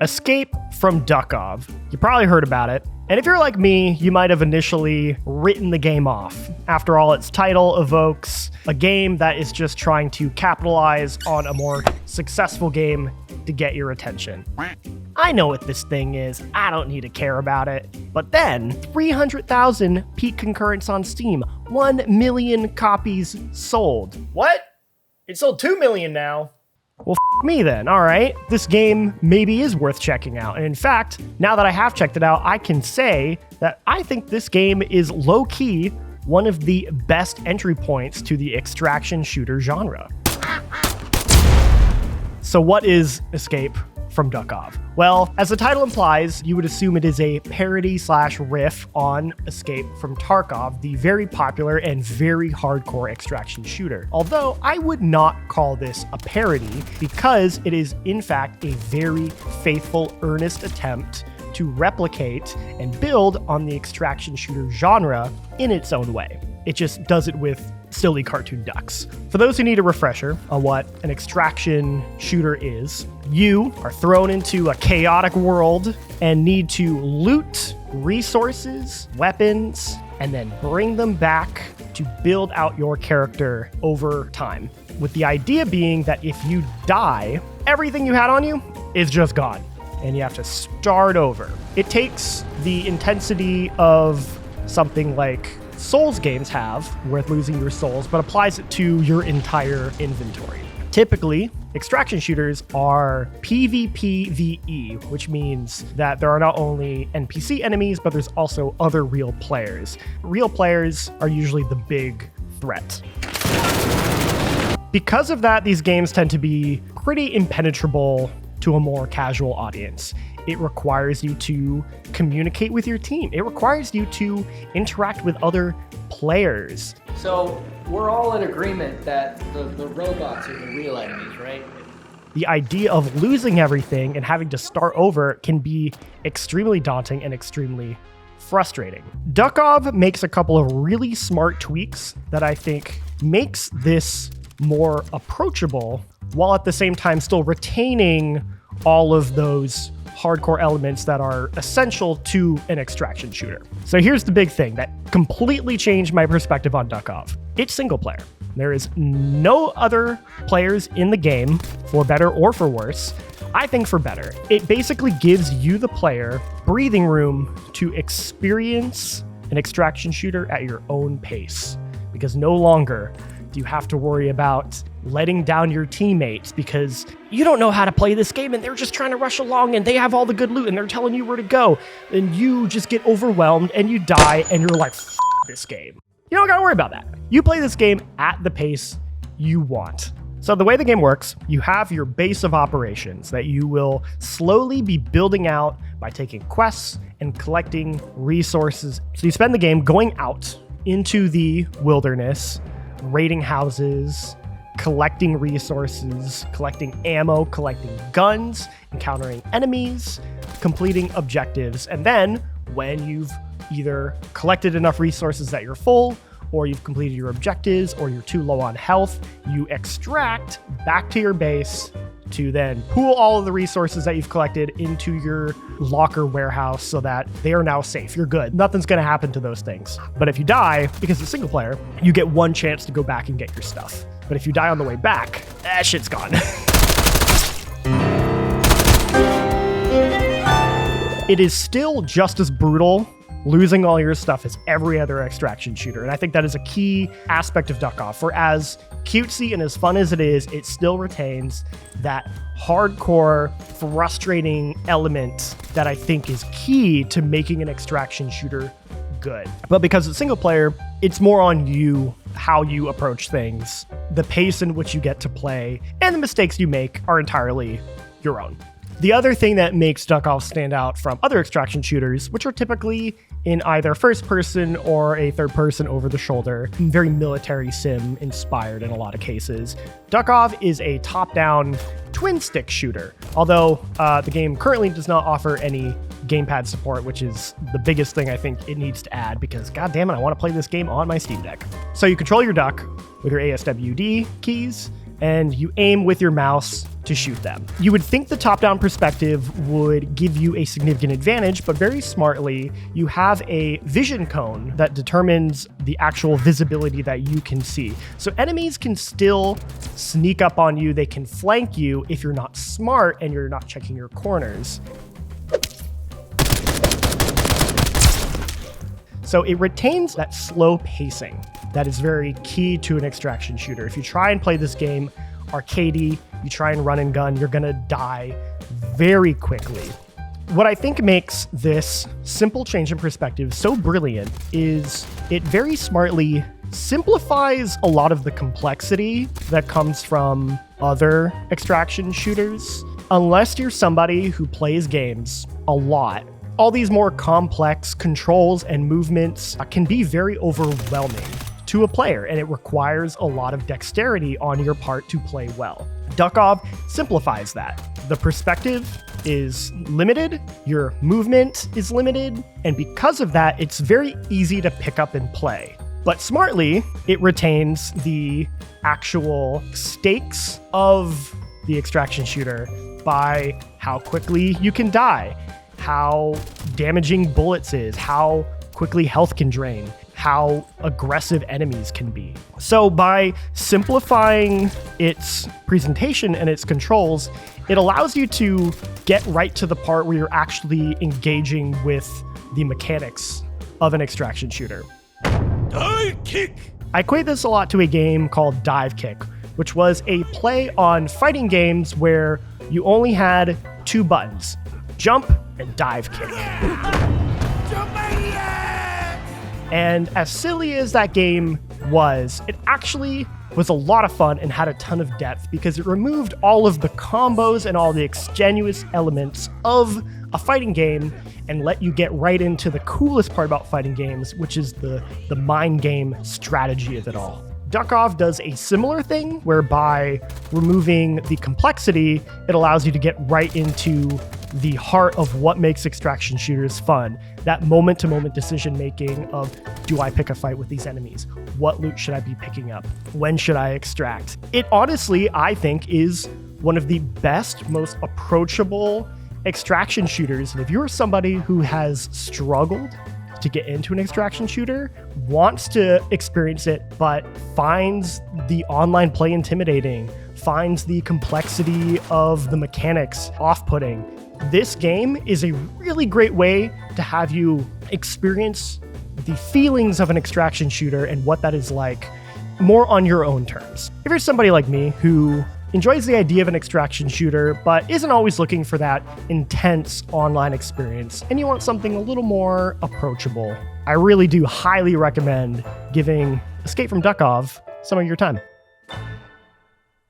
Escape from Duckov. You probably heard about it. And if you're like me, you might have initially written the game off. After all, its title evokes a game that is just trying to capitalize on a more successful game to get your attention. I know what this thing is. I don't need to care about it. But then, 300,000 peak concurrents on Steam. 1 million copies sold. What? It sold 2 million now. Well, me then, all right. This game maybe is worth checking out. And in fact, now that I have checked it out, I can say that I think this game is low-key one of the best entry points to the extraction shooter genre. So what is Escape from Duckov? Well, as the title implies, you would assume it is a parody / riff on Escape from Tarkov, the very popular and very hardcore extraction shooter. Although I would not call this a parody because it is in fact a very faithful, earnest attempt to replicate and build on the extraction shooter genre in its own way. It just does it with silly cartoon ducks. For those who need a refresher on what an extraction shooter is, you are thrown into a chaotic world and need to loot resources, weapons, and then bring them back to build out your character over time. With the idea being that if you die, everything you had on you is just gone, and you have to start over. It takes the intensity of something like Souls games have, with losing your souls, but applies it to your entire inventory. Typically, extraction shooters are PvPvE, which means that there are not only NPC enemies, but there's also other real players. Real players are usually the big threat. Because of that, these games tend to be pretty impenetrable to a more casual audience. It requires you to communicate with your team. It requires you to interact with other players. So we're all in agreement that the robots are the real enemies, right? The idea of losing everything and having to start over can be extremely daunting and extremely frustrating. Duckov makes a couple of really smart tweaks that I think makes this more approachable, while at the same time still retaining all of those hardcore elements that are essential to an extraction shooter. So here's the big thing that completely changed my perspective on Duckov. It's single player. There is no other players in the game, for better or for worse. I think for better. It basically gives you, the player, breathing room to experience an extraction shooter at your own pace, because no longer do you have to worry about letting down your teammates because you don't know how to play this game and they're just trying to rush along and they have all the good loot and they're telling you where to go. And you just get overwhelmed and you die and you're like, F this game. You don't gotta worry about that. You play this game at the pace you want. So the way the game works, you have your base of operations that you will slowly be building out by taking quests and collecting resources. So you spend the game going out into the wilderness, raiding houses, collecting resources, collecting ammo, collecting guns, encountering enemies, completing objectives. And then when you've either collected enough resources that you're full, or you've completed your objectives, or you're too low on health, you extract back to your base to then pool all of the resources that you've collected into your locker warehouse so that they are now safe. You're good. Nothing's going to happen to those things. But if you die, because it's single player, you get one chance to go back and get your stuff. But if you die on the way back, that shit's gone. It is still just as brutal losing all your stuff as every other extraction shooter. And I think that is a key aspect of Duckov. For as cutesy and as fun as it is, it still retains that hardcore, frustrating element that I think is key to making an extraction shooter good. But because it's single player, it's more on you, how you approach things, the pace in which you get to play, and the mistakes you make are entirely your own. The other thing that makes Duckov stand out from other extraction shooters, which are typically in either first person or a third person over the shoulder, very military sim inspired in a lot of cases, Duckov is a top-down twin stick shooter. Although the game currently does not offer any gamepad support, which is the biggest thing I think it needs to add, because god damn it, I want to play this game on my Steam Deck. So you control your duck with your ASWD keys, and you aim with your mouse to shoot them. You would think the top-down perspective would give you a significant advantage, but very smartly, you have a vision cone that determines the actual visibility that you can see. So enemies can still sneak up on you, they can flank you if you're not smart and you're not checking your corners. So it retains that slow pacing that is very key to an extraction shooter. If you try and play this game arcadey, you try and run and gun, you're gonna die very quickly. What I think makes this simple change in perspective so brilliant is it very smartly simplifies a lot of the complexity that comes from other extraction shooters. Unless you're somebody who plays games a lot, all these more complex controls and movements can be very overwhelming to a player, and it requires a lot of dexterity on your part to play well. Duckov simplifies that. The perspective is limited, your movement is limited, and because of that, it's very easy to pick up and play. But smartly, it retains the actual stakes of the extraction shooter by how quickly you can die, how damaging bullets is, how quickly health can drain, how aggressive enemies can be. So by simplifying its presentation and its controls, it allows you to get right to the part where you're actually engaging with the mechanics of an extraction shooter. Dive kick! I equate this a lot to a game called Dive Kick, which was a play on fighting games where you only had two buttons, jump and dive kick. And as silly as that game was, it actually was a lot of fun and had a ton of depth because it removed all of the combos and all the extraneous elements of a fighting game and let you get right into the coolest part about fighting games, which is the mind game strategy of it all. Duckov does a similar thing whereby removing the complexity, it allows you to get right into the heart of what makes extraction shooters fun. That moment-to-moment decision-making of, do I pick a fight with these enemies? What loot should I be picking up? When should I extract? It honestly, I think, is one of the best, most approachable extraction shooters. And if you're somebody who has struggled to get into an extraction shooter, wants to experience it, but finds the online play intimidating, finds the complexity of the mechanics off-putting, this game is a really great way to have you experience the feelings of an extraction shooter and what that is like more on your own terms. If you're somebody like me who enjoys the idea of an extraction shooter, but isn't always looking for that intense online experience, and you want something a little more approachable, I really do highly recommend giving Escape from Duckov some of your time.